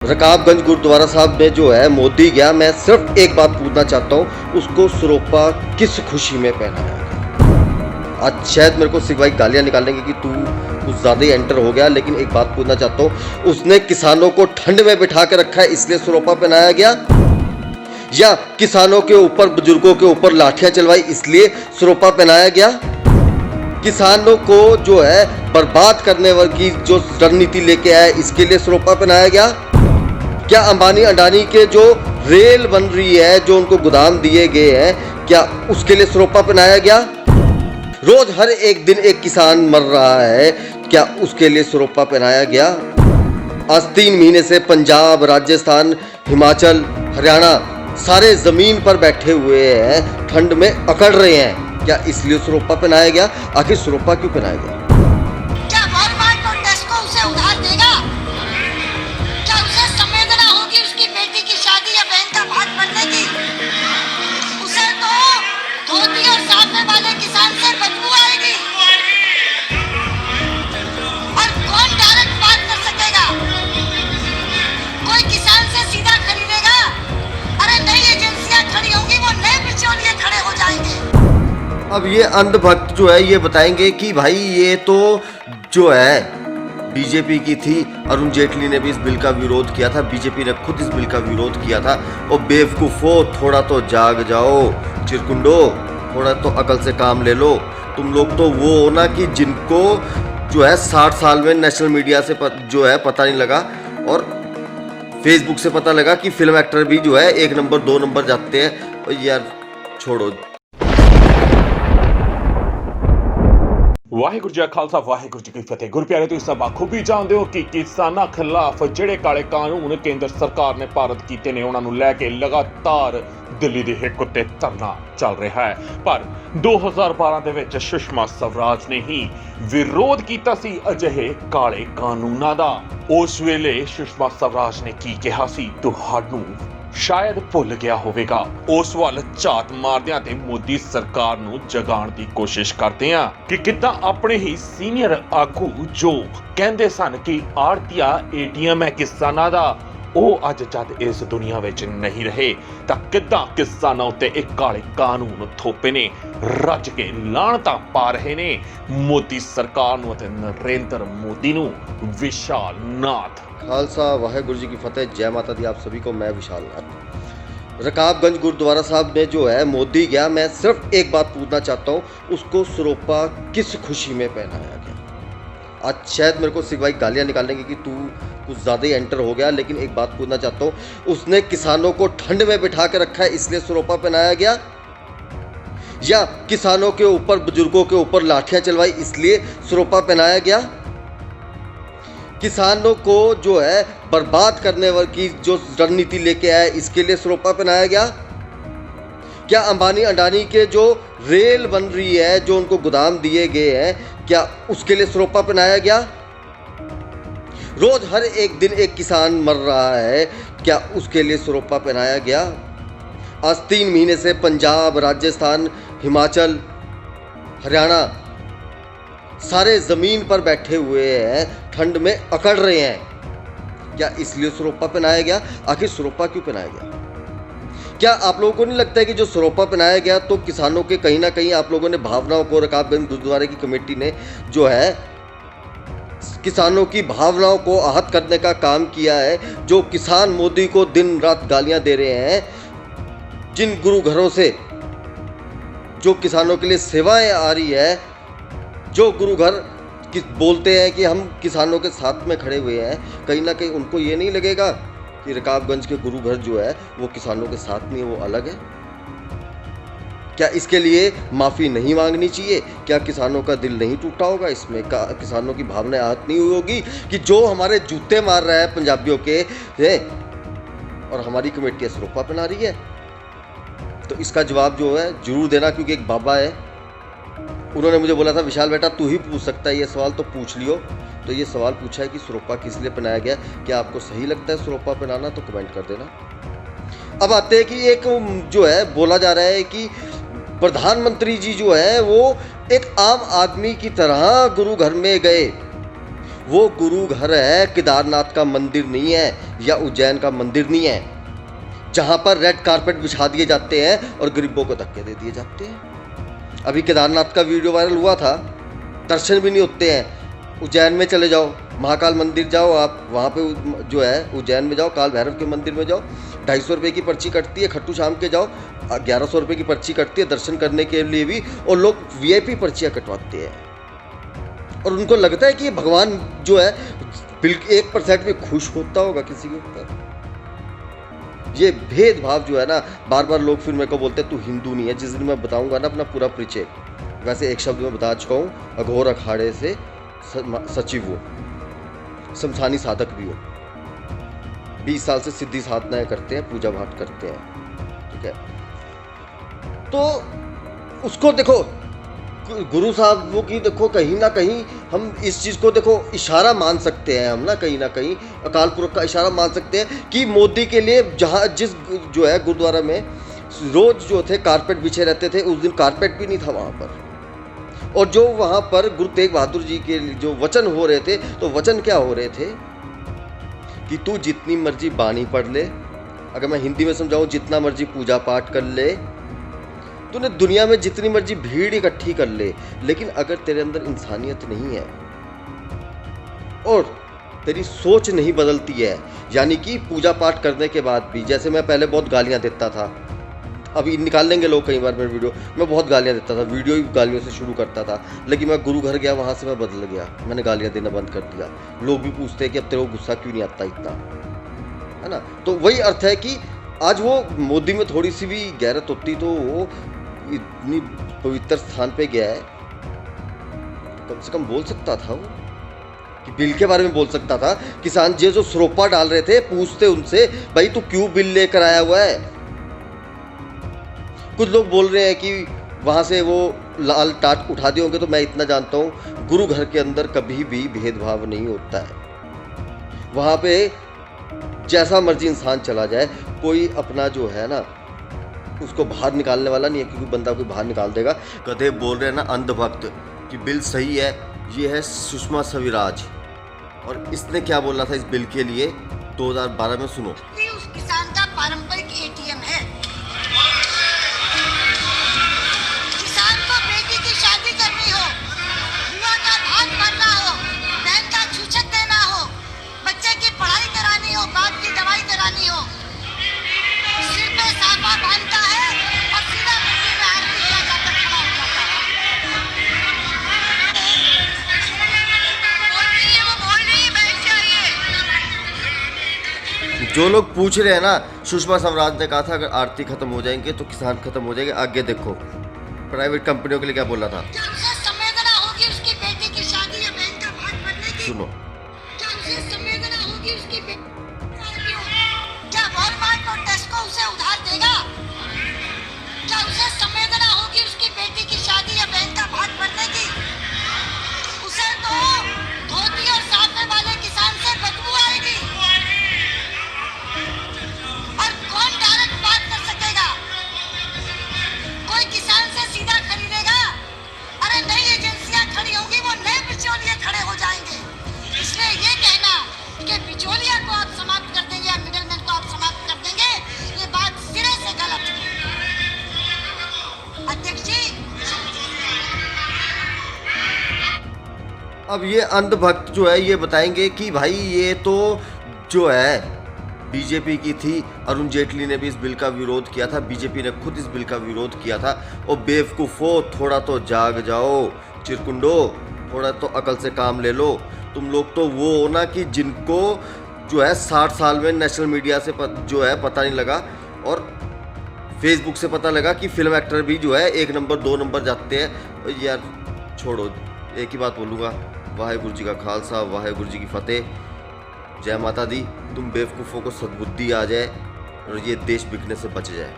रकाबगंज गुरुद्वारा साहब में जो है मोदी गया। मैं सिर्फ एक बात पूछना चाहता हूँ, उसको सुरोपा किस खुशी में पहनाया गया? आज शायद मेरे को सिर्फ भाई गालियाँ निकालेंगे कि तू कुछ ज़्यादा ही एंटर हो गया, लेकिन एक बात पूछना चाहता हूँ, उसने किसानों को ठंड में बिठा कर रखा है इसलिए सुरोपा पहनाया गया, या किसानों के ऊपर बुजुर्गों के ऊपर लाठियां चलवाई इसलिए सुरोपा पहनाया गया? किसानों को जो है बर्बाद करने की जो रणनीति लेके आए इसके लिए सुरोपा पहनाया गया? क्या अंबानी अडानी के जो रेल बन रही है, जो उनको गोदाम दिए गए हैं, क्या उसके लिए सुरोपा पहनाया गया? रोज हर एक दिन एक किसान मर रहा है, क्या उसके लिए सुरोपा पहनाया गया? आज 3 महीने से पंजाब, राजस्थान, हिमाचल, हरियाणा सारे जमीन पर बैठे हुए हैं, ठंड में अकड़ रहे हैं, क्या इसलिए सुरोपा पहनाया गया? आखिर सुरोपा क्यों पहनाया गया? क्या वॉलमार्ट और टेस्को उसे उधार देगा? क्या उसे संवेदना होगी उसकी बेटी की शादी या बहन का भात बनने की? उसे तो धोती और साफे वाले किसान से बदबू आएगी। और कौन डायरेक्ट बात कर सकेगा? कोई किसान से सीधा खरीदेगा? अरे नई एजेंसियां खड़ी होंगी, वो नए बिचौलिए खड़े हो जाएंगे। अब ये अंधभक्त जो है ये बताएंगे कि भाई ये तो जो है बीजेपी की थी, अरुण जेटली ने भी इस बिल का विरोध किया था, बीजेपी ने खुद इस बिल का विरोध किया था। और बेवकूफ़ो, थोड़ा तो जाग जाओ, चिरकुंडो, थोड़ा तो अकल से काम ले लो। तुम लोग तो वो हो ना कि जिनको जो है 60 साल में नेशनल मीडिया से जो है पता नहीं लगा, और फेसबुक से पता लगा कि फिल्म एक्टर भी जो है 1 नंबर 2 नंबर जाते हैं। और यार छोड़ो। ਵਾਹਿਗੁਰੂ ਜੀ ਕਾ ਖਾਲਸਾ ਵਾਹਿਗੁਰੂ ਜੀ ਕੀ ਫਤਿਹ। ਗੁਰਪਿਆਰੇ ਤੁਸੀਂ ਸਭ ਖੂਬੀ ਜਾਣਦੇ ਹੋ ਕਿ ਕਿਸਾਨਾਂ ਖਿਲਾਫ ਜਿਹੜੇ ਕਾਲੇ ਕਾਨੂੰਨ ਕੇਂਦਰ ਸਰਕਾਰ ਨੇ ਭਾਰਤ ਕੀਤੇ ਨੇ, ਉਹਨਾਂ ਨੂੰ ਲੈ ਕੇ ਲਗਾਤਾਰ ਦਿੱਲੀ ਦੇ ਹਿੱਕ ਉੱਤੇ ਧਰਨਾ ਚੱਲ ਰਿਹਾ ਹੈ। ਪਰ 2012 ਦੇ ਵਿੱਚ ਸੁਸ਼ਮਾ ਸਵਰਾਜ ਨੇ ਹੀ ਵਿਰੋਧ ਕੀਤਾ ਸੀ ਅਜਿਹੇ ਕਾਲੇ ਕਾਨੂੰਨਾਂ ਦਾ। ਉਸ ਵੇਲੇ ਸੁਸ਼ਮਾ ਸਵਰਾਜ ਨੇ ਕੀ ਕਿਹਾ ਸੀ ਤੁਹਾਨੂੰ ਸ਼ਾਇਦ ਭੁੱਲ ਗਿਆ ਹੋਵੇਗਾ। ਉਸ ਵੱਲ ਝਾਤ ਮਾਰਦਿਆਂ ਤੇ ਮੋਦੀ ਸਰਕਾਰ ਨੂੰ ਜਗਾਉਣ ਦੀ ਕੋਸ਼ਿਸ਼ ਕਰਦੇ ਆ ਕਿ ਕਿੱਦਾਂ ਆਪਣੇ ਹੀ ਸੀਨੀਅਰ ਆਗੂ ਜੋ ਕਹਿੰਦੇ ਸਨ ਕਿ ਆੜਤੀਆ ਏਟੀਐਮ ਹੈ ਕਿਸਾਨਾਂ ਦਾ, ਉਹ ਅੱਜ ਜਦ ਇਸ ਦੁਨੀਆ ਵਿੱਚ ਨਹੀਂ ਰਹੇ ਤਾਂ ਕਿੱਦਾਂ ਕਿਸਾਨਾਂ ਉੱਤੇ ਇਹ ਕਾਲੇ ਕਾਨੂੰਨ ਥੋਪੇ ਨੇ, ਰੱਜ ਕੇ ਲਾਹਣਤਾਂ ਪਾ ਰਹੇ ਨੇ ਮੋਦੀ ਸਰਕਾਰ ਨੂੰ ਅਤੇ ਨਰਿੰਦਰ मोदी ਨੂੰ। विशाल नाथ खालसा वाहेगुरु जी की फतेह, जय माता दी आप सभी को। मैं विशाल नाथ। रकाबगंज गुरुद्वारा साहब में जो है मोदी गया। मैं सिर्फ एक बात पूछना चाहता हूँ, उसको सुरोपा किस खुशी में पहनाया गया? आज शायद मेरे को सिर्फ भाई गालियाँ निकालेंगे कि तू कुछ ज़्यादा ही एंटर हो गया, लेकिन एक बात पूछना चाहता हूँ, उसने किसानों को ठंड में बिठा कर रखा है इसलिए सुरोपा पहनाया गया, या किसानों के ऊपर बुजुर्गों के ऊपर लाठियाँ चलवाई इसलिए सुरोपा पहनाया गया? किसानों को जो है बर्बाद करने की जो रणनीति लेके आए इसके लिए सुरोपा पहनाया गया? क्या अंबानी अडानी के जो रेल बन रही है, जो उनको गोदाम दिए गए हैं, क्या उसके लिए सुरोपा पहनाया गया? रोज हर एक दिन एक किसान मर रहा है, क्या उसके लिए सुरोपा पहनाया गया? आज 3 महीने से पंजाब, राजस्थान, हिमाचल, हरियाणा सारे ज़मीन पर बैठे हुए हैं, ठंड में अकड़ रहे हैं, क्या इसलिए सुरोपा पहनाया गया? आखिर सुरोपा क्यों पहनाया गया? क्या आप लोगों को नहीं लगता है कि जो सुरोपा पहनाया गया तो किसानों के कहीं ना कहीं आप लोगों ने भावनाओं को, रकाबगंज गुरुद्वारे की कमेटी ने जो है किसानों की भावनाओं को आहत करने का काम किया है? जो किसान मोदी को दिन रात गालियां दे रहे हैं, जिन गुरु घरों से जो किसानों के लिए सेवाएं आ रही है, जो गुरु घर बोलते हैं कि हम किसानों के साथ में खड़े हुए हैं, कहीं ना कहीं उनको ये नहीं लगेगा कि रकाबगंज के गुरु घर जो है वो किसानों के साथ नहीं है, वो अलग है? क्या इसके लिए माफ़ी नहीं मांगनी चाहिए? क्या किसानों का दिल नहीं टूटा होगा इसमें? किसानों की भावनाएं आहत नहीं हुई होगी कि जो हमारे जूते मार रहा है पंजाबियों के है और हमारी कमेटी सुरोपा पहना रही है? तो इसका जवाब जो है जरूर देना, क्योंकि एक बाबा है, उन्होंने मुझे बोला था विशाल बेटा तू ही पूछ सकता है ये सवाल, तो पूछ लियो। तो ये सवाल पूछा है कि सुरोपा किस लिए पहनाया गया। क्या आपको सही लगता है सुरोपा पहनाना? तो कमेंट कर देना। अब आते हैं कि एक जो है बोला जा रहा है कि प्रधानमंत्री जी जो है वो एक आम आदमी की तरह गुरु घर में गए, वो गुरु घर है, केदारनाथ का मंदिर नहीं है या उज्जैन का मंदिर नहीं है जहाँ पर रेड कारपेट बिछा दिए जाते हैं और गरीबों को धक्के दे दिए जाते हैं। अभी केदारनाथ का वीडियो वायरल हुआ था, दर्शन भी नहीं होते हैं। उज्जैन में चले जाओ, महाकाल मंदिर जाओ, आप वहाँ पे जो है उज्जैन में जाओ, काल भैरव के मंदिर में जाओ, 250 रुपये की पर्ची कटती है। खट्टू शाम के जाओ, 1100 रुपये की पर्ची कटती है दर्शन करने के लिए भी, और लोग VIP पर्चियाँ कटवाते हैं और उनको लगता है कि ये भगवान जो है बिल्कुल 1% भी खुश होता होगा किसी के ऊपर। ये भेदभाव जो है ना, बार बार लोग फिर मेरे को बोलते हैं तू हिंदू नहीं है। जिस दिन मैं बताऊंगा ना अपना पूरा परिचय, वैसे एक शब्द में बता चुका हूँ, अघोर अखाड़े से सचिव हो, शमशानी साधक भी हो, 20 साल से सिद्धि साधनाएं करते हैं, पूजा पाठ करते हैं, ठीक है। तो उसको देखो, गुरु साहब की देखो, कहीं ना कहीं हम इस चीज़ को देखो इशारा मान सकते हैं हम ना, कहीं ना कहीं अकाल पुरख का इशारा मान सकते हैं कि मोदी के लिए जहाँ जिस जो है गुरुद्वारा में रोज जो थे कारपेट बिछे रहते थे, उस दिन कारपेट भी नहीं था वहाँ पर। और जो वहाँ पर गुरु तेग बहादुर जी के जो वचन हो रहे थे, तो वचन क्या हो रहे थे कि तू जितनी मर्जी बानी पढ़ ले, अगर मैं हिंदी में समझाऊँ, जितना मर्जी पूजा पाठ कर ले, तूने दुनिया में जितनी मर्जी भीड़ इकट्ठी कर ले, लेकिन अगर तेरे अंदर इंसानियत नहीं है और तेरी सोच नहीं बदलती है, यानी कि पूजा पाठ करने के बाद भी, जैसे मैं पहले बहुत गालियां देता था, अभी निकाल लेंगे लोग कई बार मेरे वीडियो, मैं बहुत गालियां देता था, वीडियो ही गालियों से शुरू करता था, लेकिन मैं गुरु घर गया, वहाँ से मैं बदल गया, मैंने गालियाँ देना बंद कर दिया। लोग भी पूछते हैं कि अब तेरे को गुस्सा क्यों नहीं आता इतना, है ना। तो वही अर्थ है कि आज वो मोदी में थोड़ी सी भी गैरत होती तो वो इतनी पवित्र स्थान पे गया है, कम से कम बोल सकता था वो, कि बिल के बारे में बोल सकता था। किसान जी जो सरोपा डाल रहे थे, पूछते उनसे, भाई तू क्यों बिल लेकर आया हुआ है। कुछ लोग बोल रहे हैं कि वहां से वो लाल टाट उठा दिए होंगे, तो मैं इतना जानता हूं गुरु घर के अंदर कभी भी भेदभाव नहीं होता है। वहां पे जैसा मर्जी इंसान चला जाए, कोई अपना जो है ना उसको बाहर निकालने वाला नहीं है, क्योंकि बंदा कोई बाहर निकाल देगा। गधे बोल रहे हैं ना अंधभक्त कि बिल सही है, ये है सुषमा स्वराज, और इसने क्या बोला था इस बिल के लिए 2012 में, सुनो। उस किसान का पारंपरिक ATM है। किसान को बेटी की शादी करनी हो, बुआ का भात भरना हो, बहन का छूछक देना हो, बच्चे की पढ़ाई करानी हो, बाप की दवाई करानी हो, सिर पे साफा बांधता है और सीधा मिट्टी में आरती किया जाकर खड़ा हो जाता है। वो बोल रही है, बैठ जाइए। जो लोग पूछ रहे हैं ना, सुषमा स्वराज ने कहा था अगर आरती खत्म हो जाएंगे तो किसान खत्म हो जाएंगे। आगे देखो प्राइवेट कंपनियों के लिए क्या बोला था, क्या उसे संवेदना होगी उसकी बेटी की शादी या बहन का भात बनने की? सुनो। क्या उसे संवेदना होगी उसकी बेटी? क्या वॉलमार्ट और टेस्को उसे उधार देगा? क्या उसे संवेदना होगी उसकी बेटी की शादी या बहन का भात भरने की? उसे तो धोती और साफे वाले किसान से बदबू आएगी। और कौन डायरेक्ट बात कर सकेगा? कोई किसान से सीधा खरीदेगा? अरे नई एजेंसियां खड़ी होंगी, वो नए बिचौलिए खड़े हो जाएंगे। इसलिए ये कहना कि बिचौलिया को आप समाप्त कर देंगे या मिडलमैन को आप समाप्त कर देंगे, ये बात सिरे से गलत है। अध्यक्ष जी, अब ये अंधभक्त जो है ये बताएंगे कि भाई ये तो जो है बीजेपी की थी, अरुण जेटली ने भी इस बिल का विरोध किया था, बीजेपी ने खुद इस बिल का विरोध किया था। और बेवकूफ़ो, थोड़ा तो जाग जाओ, चिरकुंडो, थोड़ा तो अकल से काम ले लो। तुम लोग तो वो हो ना कि जिनको जो है 60 साल में नेशनल मीडिया से जो है पता नहीं लगा, और फेसबुक से पता लगा कि फिल्म एक्टर भी जो है 1 नंबर 2 नंबर जाते हैं। यार छोड़ो, एक ही बात बोलूँगा, वाहेगुरु जी का खालसा, वाहेगुरु जी की फतेह, जय माता दी। तुम बेवकूफ़ों को सद्बुद्धि आ जाए और ये देश बिकने से बच जाए।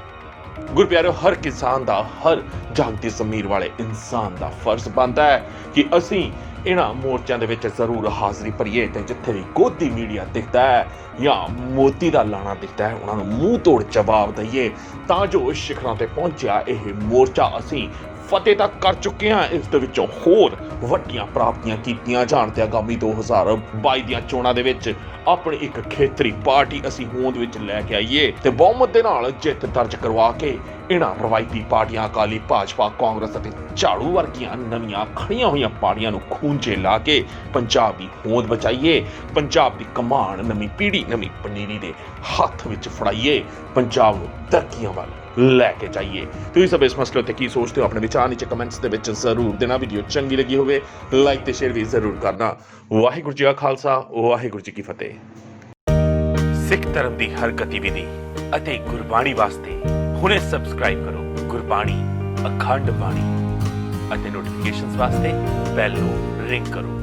ਗੁਰਪਿਆਰਿਓ, ਹਰ ਕਿਸਾਨ ਦਾ, ਹਰ ਜਾਗਦੀ ਜ਼ਮੀਰ ਵਾਲੇ ਇਨਸਾਨ ਦਾ ਫਰਜ਼ ਬਣਦਾ ਹੈ ਕਿ ਅਸੀਂ ਇਹਨਾਂ ਮੋਰਚਿਆਂ ਦੇ ਵਿੱਚ ਜ਼ਰੂਰ ਹਾਜ਼ਰੀ ਭਰੀਏ, ਤੇ ਜਿੱਥੇ ਵੀ ਗੋਦੀ ਮੀਡੀਆ ਦਿਖਦਾ ਹੈ ਜਾਂ ਮੋਦੀ ਦਾ ਲਾਣਾ ਦਿਖਦਾ ਹੈ, ਉਹਨਾਂ ਨੂੰ ਮੂੰਹ ਤੋੜ ਜਵਾਬ ਦਈਏ, ਤਾਂ ਜੋ ਸ਼ਿਖਰਾਂ ਤੇ ਪਹੁੰਚਿਆ ਇਹ ਮੋਰਚਾ ਅਸੀਂ ਫਤਿਹ ਤਾਂ ਕਰ ਚੁੱਕੇ ਹਾਂ, ਇਸ ਦੇ ਵਿੱਚੋਂ ਹੋਰ ਵੱਡੀਆਂ ਪ੍ਰਾਪਤੀਆਂ ਕੀਤੀਆਂ ਜਾਣ ਤੇ ਆਗਾਮੀ 2022 ਦੀਆਂ ਚੋਣਾਂ ਦੇ ਵਿੱਚ ਆਪਣੀ ਇੱਕ ਖੇਤਰੀ ਪਾਰਟੀ ਅਸੀਂ ਹੋਂਦ ਵਿੱਚ ਲੈ ਕੇ ਆਈਏ ਤੇ ਬਹੁਮਤ ਦੇ ਨਾਲ ਜਿੱਤ ਦਰਜ ਕਰਵਾ ਕੇ ਇਹਨਾਂ ਰਵਾਇਤੀ ਪਾਰਟੀਆਂ ਅਕਾਲੀ, ਭਾਜਪਾ, ਕਾਂਗਰਸ ਅਤੇ ਝਾੜੂ ਵਰਗੀਆਂ ਨਵੀਆਂ ਖੜੀਆਂ ਹੋਈਆਂ ਪਾਰਟੀਆਂ ਨੂੰ ਖੂੰਜੇ ਲਾ ਕੇ ਪੰਜਾਬ ਦੀ ਹੋਂਦ ਬਚਾਈਏ, ਪੰਜਾਬ ਦੀ ਕਮਾਨ ਨਵੀਂ ਪੀੜ੍ਹੀ, ਨਵੀਂ ਪਨੀਰੀ ਦੇ ਹੱਥ ਵਿੱਚ ਫੜਾਈਏ, ਪੰਜਾਬ ਨੂੰ ਤਰੱਕੀਆਂ ਵੱਲ ਲੈ ਕੇ ਜਾਈਏ। ਤੁਸੀਂ ਸਭ ਇਸ ਮਸਲੇ ਉੱਤੇ ਕੀ ਸੋਚਦੇ ਹੋ? ਆਪਣੇ ਵਿਚਾਰ ਨੀਚੇ ਕਮੈਂਟਸ ਦੇ ਵਿੱਚ ਜ਼ਰੂਰ ਦੇਣਾ। ਵੀਡੀਓ ਚੰਗੀ ਲੱਗੀ ਹੋਵੇ ਲਾਈਕ ਤੇ ਸ਼ੇਅਰ ਵੀ ਜ਼ਰੂਰ ਕਰਨਾ। ਵਾਹਿਗੁਰੂ ਜੀ ਕਾ ਖਾਲਸਾ, ਵਾਹਿਗੁਰੂ ਜੀ ਕੀ ਫਤਿਹ। ਸਿੱਖ ਧਰਮ ਦੀ ਹਰ ਗਤੀਵਿਧੀ ਅਤੇ ਗੁਰਬਾਣੀ ਵਾਸਤੇ ਹੁਣੇ ਸਬਸਕ੍ਰਾਈਬ ਕਰੋ ਗੁਰਬਾਣੀ ਅਖੰਡ ਬਾਣੀ ਅਤੇ ਨੋਟੀਫਿਕੇਸ਼ਨਸ ਵਾਸਤੇ ਬੈਲ ਨੂੰ ਰਿੰਗ ਕਰੋ।